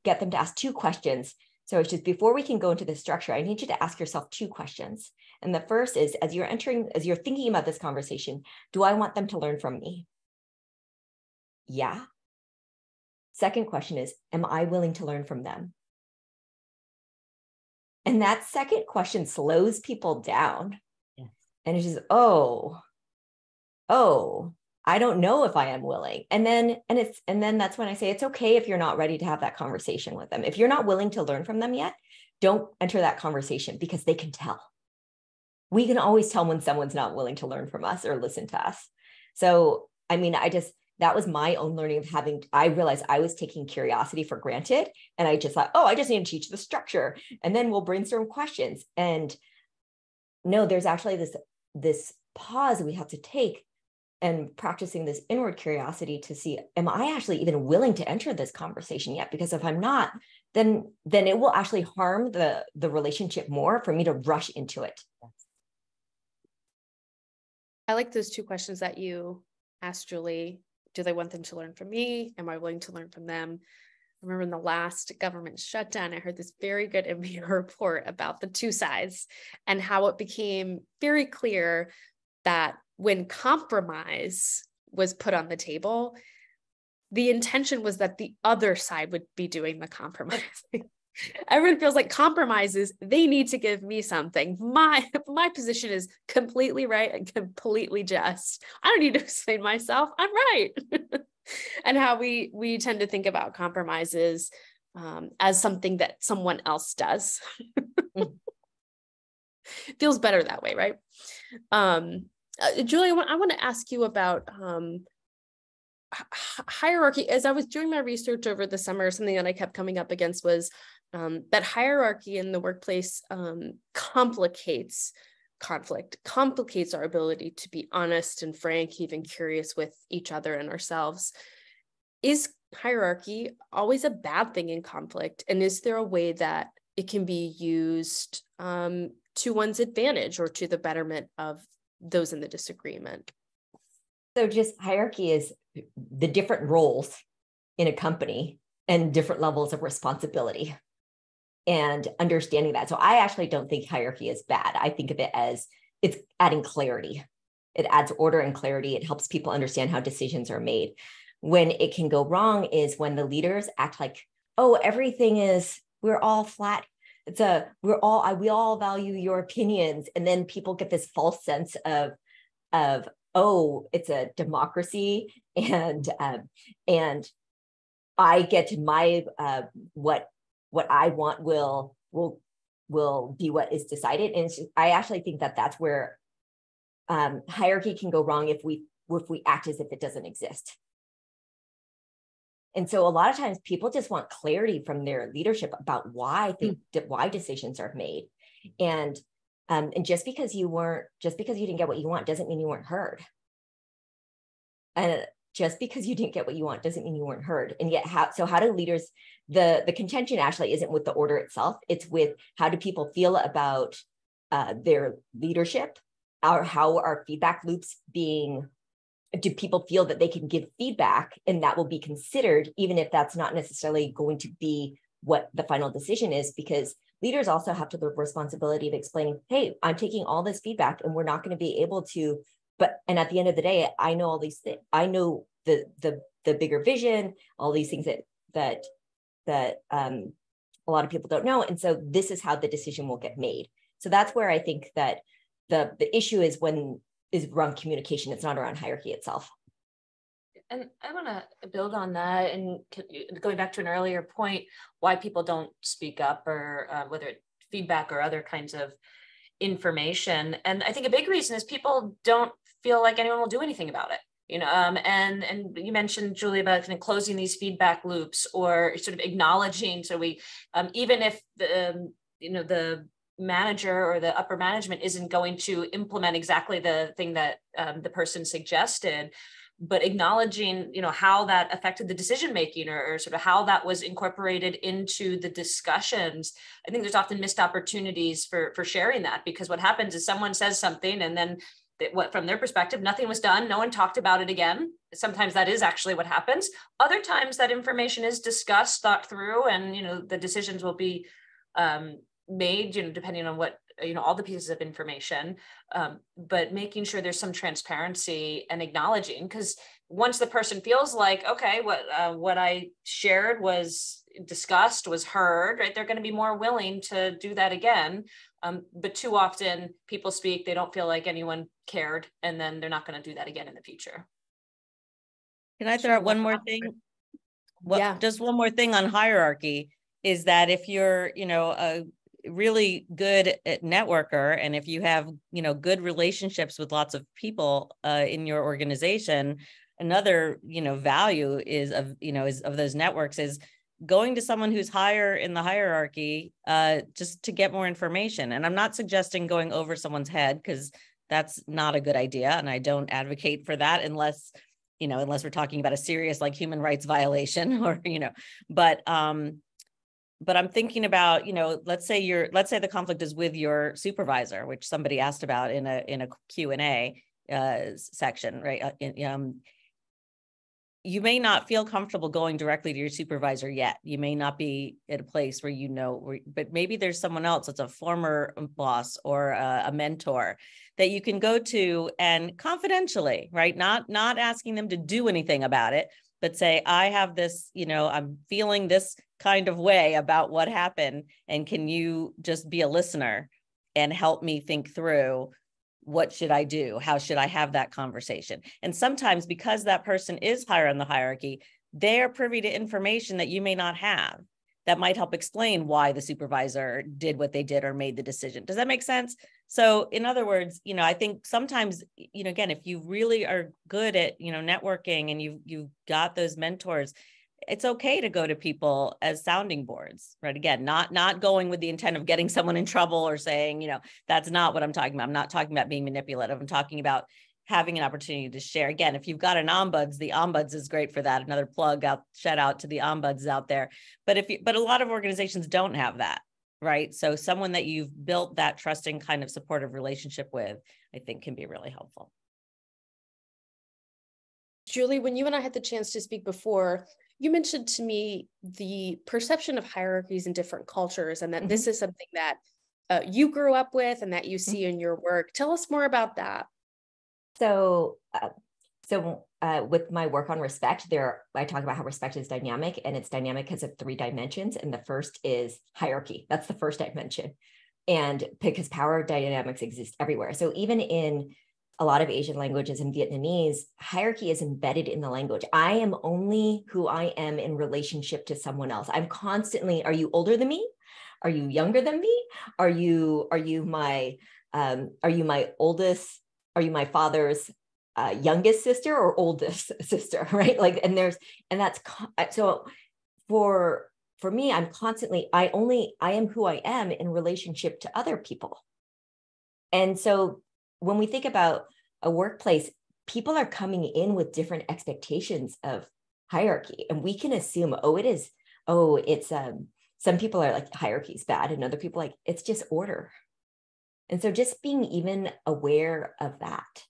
get them to ask two questions. So it's just, before we can go into the structure, I need you to ask yourself two questions. And the first is, as you're thinking about this conversation, do I want them to learn from me? Yeah. Second question is, am I willing to learn from them? And that second question slows people down. Yes. And it's just, oh, I don't know if I am willing. And then that's when I say, it's okay if you're not ready to have that conversation with them. If you're not willing to learn from them yet, don't enter that conversation, because they can tell. We can always tell when someone's not willing to learn from us or listen to us. So, I mean, that was my own learning of I realized I was taking curiosity for granted. And I just thought, oh, I just need to teach the structure and then we'll brainstorm questions. And no, there's actually this pause we have to take, and practicing this inward curiosity to see, am I actually even willing to enter this conversation yet? Because if I'm not, then it will actually harm the relationship more for me to rush into it. I like those two questions that you asked, Julie. Do they want them to learn from me? Am I willing to learn from them? I remember in the last government shutdown, I heard this very good NPR report about the two sides and how it became very clear that when compromise was put on the table, the intention was that the other side would be doing the compromising. Everyone feels like compromises, they need to give me something. My position is completely right and completely just. I don't need to explain myself. I'm right. And how we tend to think about compromises as something that someone else does. Feels better that way, right? Julie, I want to ask you about hierarchy. As I was doing my research over the summer, something that I kept coming up against was that hierarchy in the workplace complicates conflict, complicates our ability to be honest and frank, even curious with each other and ourselves. Is hierarchy always a bad thing in conflict? And is there a way that it can be used to one's advantage or to the betterment of those in the disagreement? So just hierarchy is the different roles in a company and different levels of responsibility and understanding that. So I actually don't think hierarchy is bad. I think of it as it's adding clarity. It adds order and clarity. It helps people understand how decisions are made. When it can go wrong is when the leaders act like, oh, we're all flat. We all value your opinions. And then people get this false sense of, oh, it's a democracy, and I get to my what I want will be what is decided. And I actually think that that's where hierarchy can go wrong if we act as if it doesn't exist. And so a lot of times people just want clarity from their leadership about why decisions are made, and just because you didn't get what you want doesn't mean you weren't heard. And just because you didn't get what you want doesn't mean you weren't heard. And yet, how do leaders? The contention actually isn't with the order itself; it's with how do people feel about their leadership, or how are feedback loops being. Do people feel that they can give feedback and that will be considered, even if that's not necessarily going to be what the final decision is? Because leaders also have the responsibility of explaining, hey, I'm taking all this feedback and we're not going to be able to and at the end of the day, I know all these things. I know the bigger vision, all these things that a lot of people don't know. And so this is how the decision will get made. So that's where I think that the issue is around communication. It's not around hierarchy itself. And I want to build on that, and going back to an earlier point, why people don't speak up, or whether it's feedback or other kinds of information. And I think a big reason is people don't feel like anyone will do anything about it. And you mentioned, Julie, about kind of closing these feedback loops, or sort of acknowledging. So we, even if the manager or the upper management isn't going to implement exactly the thing that the person suggested, but acknowledging, how that affected the decision making, or sort of how that was incorporated into the discussions. I think there's often missed opportunities for sharing that, because what happens is someone says something, and then from their perspective, nothing was done. No one talked about it again. Sometimes that is actually what happens. Other times that information is discussed, thought through, and the decisions will be made, depending on what, all the pieces of information, but making sure there's some transparency and acknowledging, because once the person feels like, okay, what I shared was discussed, was heard, right, they're going to be more willing to do that again. But too often people speak, they don't feel like anyone cared, and then they're not going to do that again in the future. Can I throw out one more thing? Yeah. Just one more thing on hierarchy is that if you're, a really good networker, and if you have, good relationships with lots of people in your organization, another, value is of those networks is going to someone who's higher in the hierarchy just to get more information. And I'm not suggesting going over someone's head, because that's not a good idea. And I don't advocate for that unless we're talking about a serious like human rights violation, or, but I'm thinking about, let's say the conflict is with your supervisor, which somebody asked about in a Q&A section, right? You may not feel comfortable going directly to your supervisor yet. You may not be at a place where but maybe there's someone else that's a former boss or a mentor that you can go to, and confidentially, right? Not asking them to do anything about it, but say, I have this, I'm feeling this kind of way about what happened, and can you just be a listener and help me think through, what should I do? How should I have that conversation? And sometimes, because that person is higher in the hierarchy, they're privy to information that you may not have, that might help explain why the supervisor did what they did or made the decision. Does that make sense? So in other words, I think sometimes, again, if you really are good at, networking, and you've got those mentors, it's okay to go to people as sounding boards, right? Again, not going with the intent of getting someone in trouble or saying, that's not what I'm talking about. I'm not talking about being manipulative. I'm talking about having an opportunity to share. Again, if you've got an ombuds, the ombuds is great for that. Another shout out to the ombuds out there. But a lot of organizations don't have that, right? So someone that you've built that trusting kind of supportive relationship with, I think can be really helpful. Julie, when you and I had the chance to speak before, you mentioned to me the perception of hierarchies in different cultures, and that this is something that you grew up with and that you see in your work. Tell us more about that. So with my work on respect, I talk about how respect is dynamic, and it's dynamic because of 3 dimensions. And the first is hierarchy. That's the first dimension. And because power dynamics exist everywhere. So even in a lot of Asian languages and Vietnamese, hierarchy is embedded in the language. I am only who I am in relationship to someone else. I'm constantly, are you older than me? Are you younger than me? Are you my oldest? Are you my father's youngest sister or oldest sister? Right? So for me, I'm constantly, I am who I am in relationship to other people. And so when we think about a workplace, people are coming in with different expectations of hierarchy, and we can assume, some people are like, hierarchy's bad, and other people like, it's just order. And so just being even aware of that.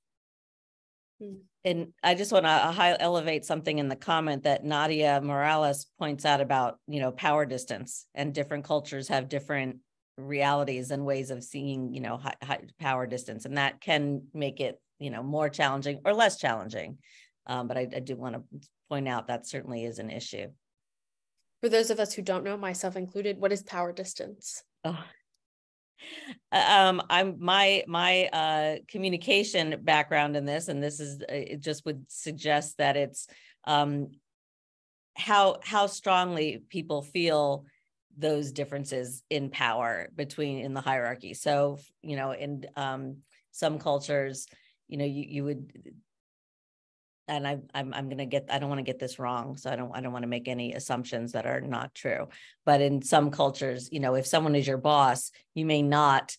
And I just want to elevate something in the comment that Nadia Morales points out about, power distance, and different cultures have different realities and ways of seeing, high power distance. And that can make it, more challenging or less challenging. But I do want to point out that certainly is an issue. For those of us who don't know, myself included, what is power distance? Oh. I'm my communication background in this, and this is it just would suggest that it's how strongly people feel those differences in power in the hierarchy. So in some cultures, you would, and I'm gonna I don't want to get this wrong, so I don't want to make any assumptions that are not true. But in some cultures, if someone is your boss, you may not,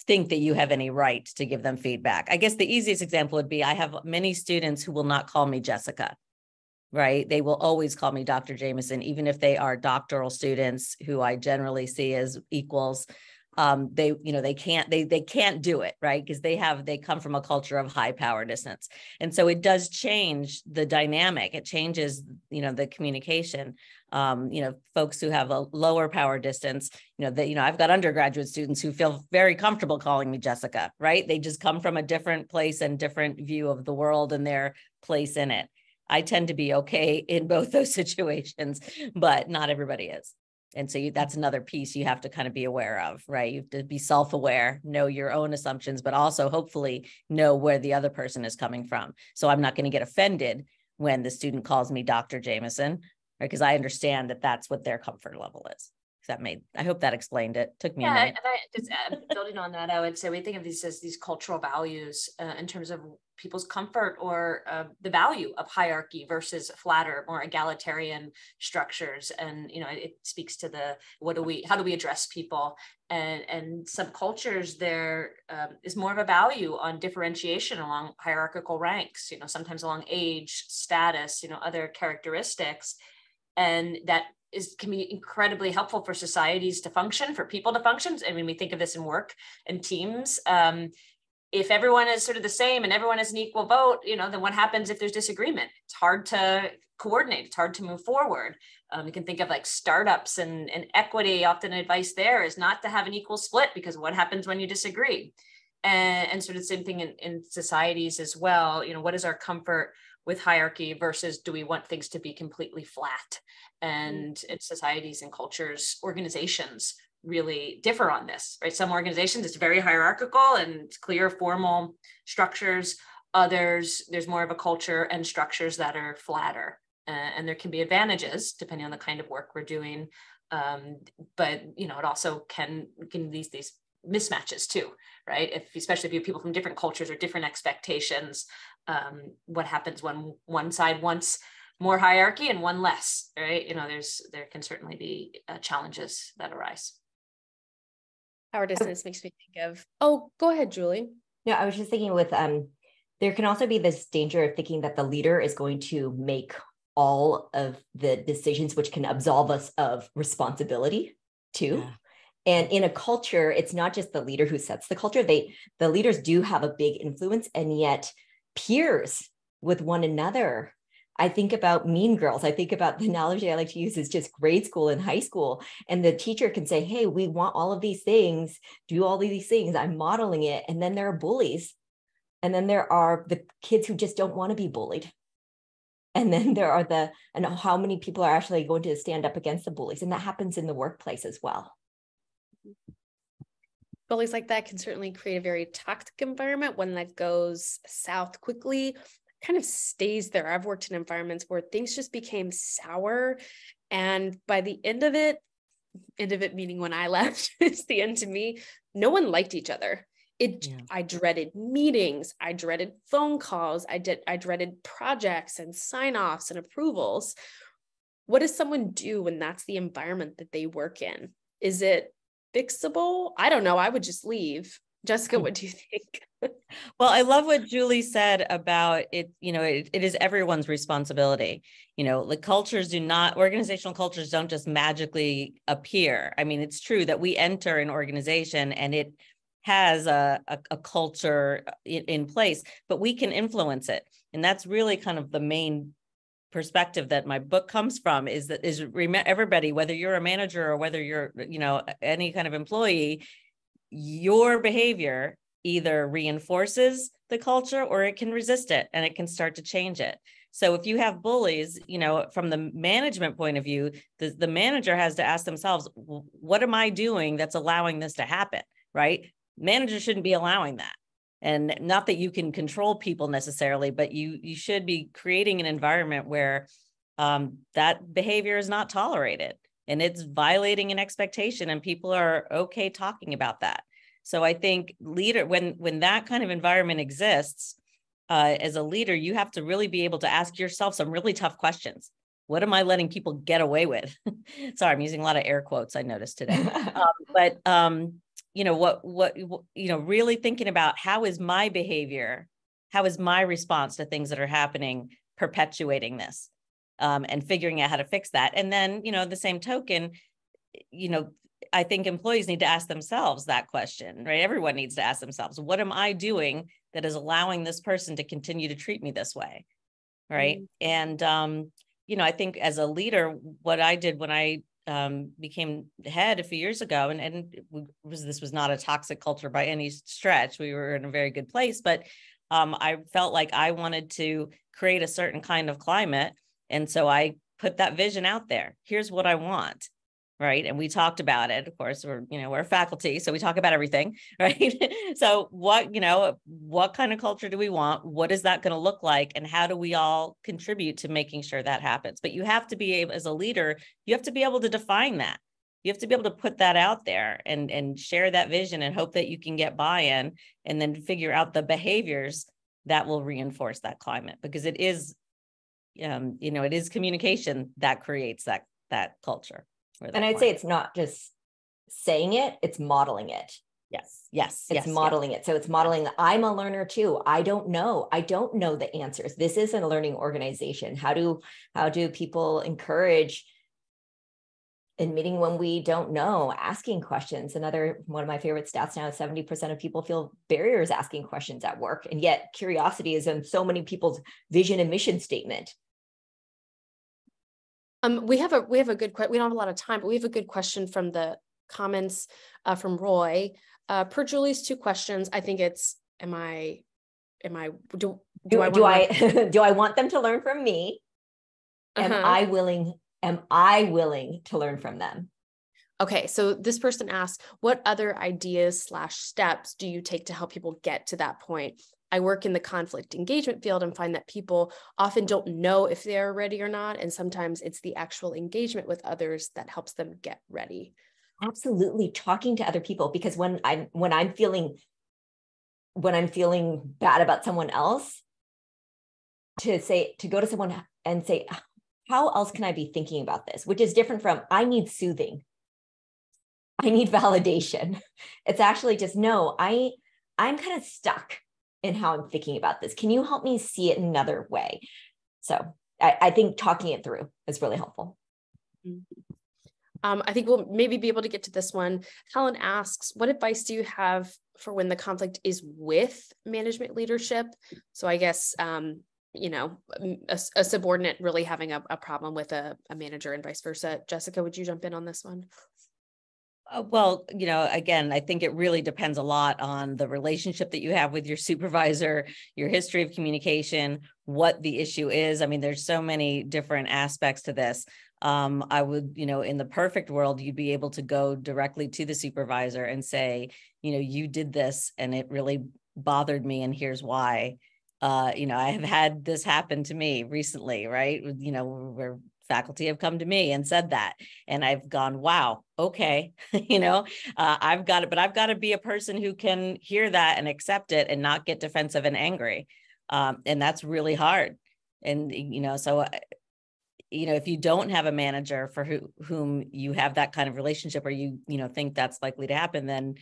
think that you have any right to give them feedback. I guess the easiest example would be I have many students who will not call me Jessica, right? They will always call me Dr. Jameson, even if they are doctoral students who I generally see as equals. They can't do it, right? Because they come from a culture of high power distance. And so it does change the dynamic. It changes, the communication. Folks who have a lower power distance, I've got undergraduate students who feel very comfortable calling me Jessica, right? They just come from a different place and different view of the world and their place in it. I tend to be okay in both those situations, but not everybody is. And so that's another piece you have to kind of be aware of, right? You have to be self-aware, know your own assumptions, but also hopefully know where the other person is coming from. So I'm not going to get offended when the student calls me Dr. Jameson, right? Because I understand that that's what their comfort level is. I hope that explained it. Took me a minute. And just building on that, I would say we think of these as these cultural values in terms of people's comfort or the value of hierarchy versus flatter, more egalitarian structures. And it speaks to how do we address people? And some cultures there is more of a value on differentiation along hierarchical ranks. Sometimes along age, status, other characteristics, and that can be incredibly helpful for societies to function, for people to function. I mean, we think of this in work and teams. If everyone is sort of the same and everyone has an equal vote, then what happens if there's disagreement? It's hard to coordinate. It's hard to move forward. You can think of like startups and equity. Often advice there is not to have an equal split, because what happens when you disagree? And sort of the same thing in societies as well. What is our comfort with hierarchy versus do we want things to be completely flat? And in societies and cultures, organizations really differ on this, right? Some organizations, it's very hierarchical and clear formal structures. Others, there's more of a culture and structures that are flatter. And there can be advantages depending on the kind of work we're doing. But, it also can these mismatches too, right? Especially if you have people from different cultures or different expectations, what happens when one side wants more hierarchy and one less, right? There can certainly be challenges that arise. Power distance makes me think of, oh, go ahead, Julie. No, I was just thinking with, there can also be this danger of thinking that the leader is going to make all of the decisions, which can absolve us of responsibility too. Yeah. And in a culture, it's not just the leader who sets the culture. The leaders do have a big influence, and yet peers with one another. I think about Mean Girls. I think about the analogy I like to use is just grade school and high school. And the teacher can say, hey, we want all of these things, do all of these things. I'm modeling it. And then there are bullies. And then there are the kids who just don't want to be bullied. And then there are and how many people are actually going to stand up against the bullies. And that happens in the workplace as well. Bullies like that can certainly create a very toxic environment. When that goes south quickly, kind of stays there. I've worked in environments where things just became sour. And by the end of it meaning when I left, it's the end to me, no one liked each other. I dreaded meetings. I dreaded phone calls. I dreaded projects and sign-offs and approvals. What does someone do when that's the environment that they work in? Is it fixable? I don't know. I would just leave. Jessica, what do you think? Well, I love what Julie said about it. It is everyone's responsibility. Like organizational cultures don't just magically appear. I mean, it's true that we enter an organization and it has a culture in place, but we can influence it. And that's really kind of the main perspective that my book comes from, is everybody, whether you're a manager or whether you're, any kind of employee, your behavior either reinforces the culture or it can resist it and it can start to change it. So if you have bullies, from the management point of view, the manager has to ask themselves, what am I doing that's allowing this to happen, right? Managers shouldn't be allowing that. And not that you can control people necessarily, but you should be creating an environment where that behavior is not tolerated and it's violating an expectation, and people are okay talking about that. So I think when that kind of environment exists, as a leader, you have to really be able to ask yourself some really tough questions. What am I letting people get away with? Sorry, I'm using a lot of air quotes, I noticed today. Really thinking about how is my behavior, how is my response to things that are happening perpetuating this, and figuring out how to fix that. And then, the same token, I think employees need to ask themselves that question, right? Everyone needs to ask themselves, what am I doing that is allowing this person to continue to treat me this way, right? Mm-hmm. And, I think as a leader, what I did when I became head a few years ago, and this was not a toxic culture by any stretch. We were in a very good place, but I felt like I wanted to create a certain kind of climate. And so I put that vision out there. Here's what I want. Right. And we talked about it. Of course, we're faculty, so we talk about everything. Right. So what kind of culture do we want? What is that going to look like? And how do we all contribute to making sure that happens? But you have to be able, as a leader, you have to be able to define that. You have to be able to put that out there and share that vision and hope that you can get buy-in, and then figure out the behaviors that will reinforce that climate, because it is, it is communication that creates that culture. And I'd say it's not just saying it, it's modeling it. Yes. It's modeling it. So it's modeling, I'm a learner too. I don't know the answers. This isn't a learning organization. How do people encourage admitting when we don't know, asking questions? One of my favorite stats now is 70% of people feel barriers asking questions at work. And yet curiosity is in so many people's vision and mission statement. We have a good question. We don't have a lot of time, but we have a good question from the comments from Roy. Per Julie's 2 questions, I think it's, do I want them to learn from me? Am I willing to learn from them? Okay, so this person asks, what other ideas/steps do you take to help people get to that point? I work in the conflict engagement field and find that people often don't know if they are ready or not. And sometimes it's the actual engagement with others that helps them get ready. Absolutely. Talking to other people, because when I'm feeling bad about someone else, to go to someone and say, how else can I be thinking about this? Which is different from, I need soothing. I need validation. It's actually just, no, I'm kind of stuck in how I'm thinking about this. Can you help me see it another way? So I think talking it through is really helpful. I think we'll maybe be able to get to this one. Helen asks, what advice do you have for when the conflict is with management leadership? So I guess, a subordinate really having a problem with a manager and vice versa. Jessica, would you jump in on this one? Well, again, I think it really depends a lot on the relationship that you have with your supervisor, your history of communication, what the issue is. I mean, there's so many different aspects to this. I would, in the perfect world, you'd be able to go directly to the supervisor and say, you did this and it really bothered me, and here's why. I have had this happen to me recently, right? Where faculty have come to me and said that, and I've gone, wow, okay, I've got it, but I've got to be a person who can hear that and accept it and not get defensive and angry. And that's really hard. And, so, if you don't have a manager for whom you have that kind of relationship, or you think that's likely to happen, then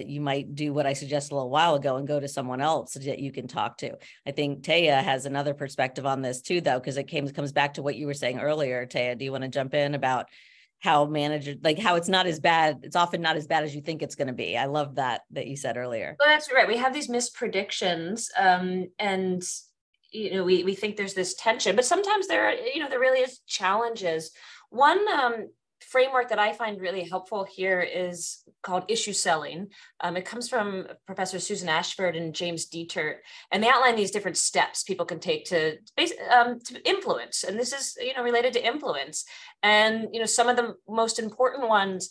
you might do what I suggested a little while ago and go to someone else that you can talk to. I think Taya has another perspective on this too, though, because it comes back to what you were saying earlier. Taya, do you want to jump in about how managers, how it's not as bad? It's often not as bad as you think it's going to be. I love that you said earlier. Well, that's right. We have these mispredictions, and we think there's this tension, but sometimes there really is challenges. One framework that I find really helpful here is called issue selling. It comes from Professor Susan Ashford and James Dietert, and they outline these different steps people can take to influence. And this is, related to influence. And, some of the most important ones,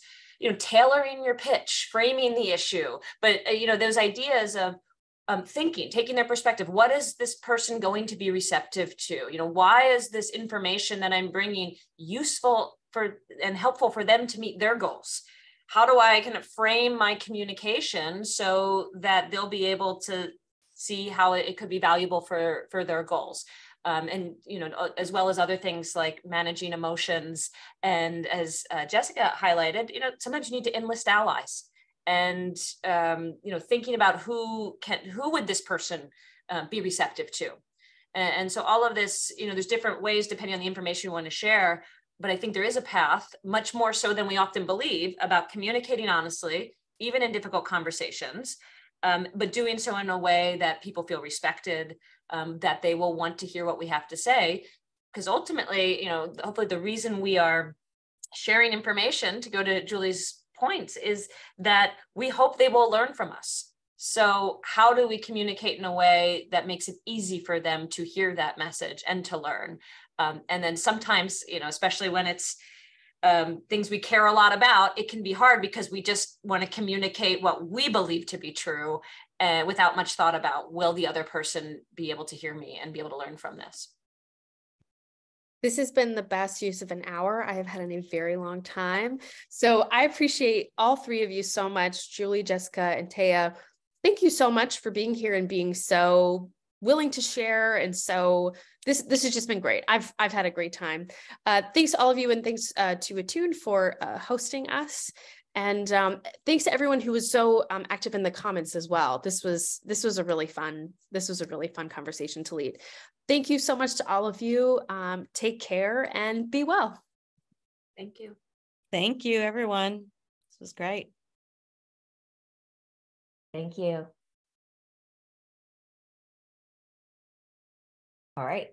tailoring your pitch, framing the issue, but, those ideas of taking their perspective. What is this person going to be receptive to? Why is this information that I'm bringing useful and helpful for them to meet their goals? How do I kind of frame my communication so that they'll be able to see how it could be valuable for their goals? And, as well as other things like managing emotions. And as Jessica highlighted, sometimes you need to enlist allies. And thinking about who would this person be receptive to, and so all of this, there's different ways depending on the information you want to share. But I think there is a path, much more so than we often believe, about communicating honestly, even in difficult conversations, but doing so in a way that people feel respected, that they will want to hear what we have to say, because ultimately, hopefully the reason we are sharing information, to go to Julie's points, is that we hope they will learn from us. So how do we communicate in a way that makes it easy for them to hear that message and to learn? And then sometimes, especially when it's things we care a lot about, it can be hard because we just want to communicate what we believe to be true without much thought about, will the other person be able to hear me and be able to learn from this? This has been the best use of an hour I have had in a very long time. So I appreciate all three of you so much, Julie, Jessica, and Taya. Thank you so much for being here and being so willing to share. And so this has just been great. I've had a great time. Thanks to all of you, and thanks to Attuned for hosting us. And thanks to everyone who was so active in the comments as well. This was a really fun conversation to lead. Thank you so much to all of you. Take care and be well. Thank you. Thank you, everyone. This was great. Thank you. All right.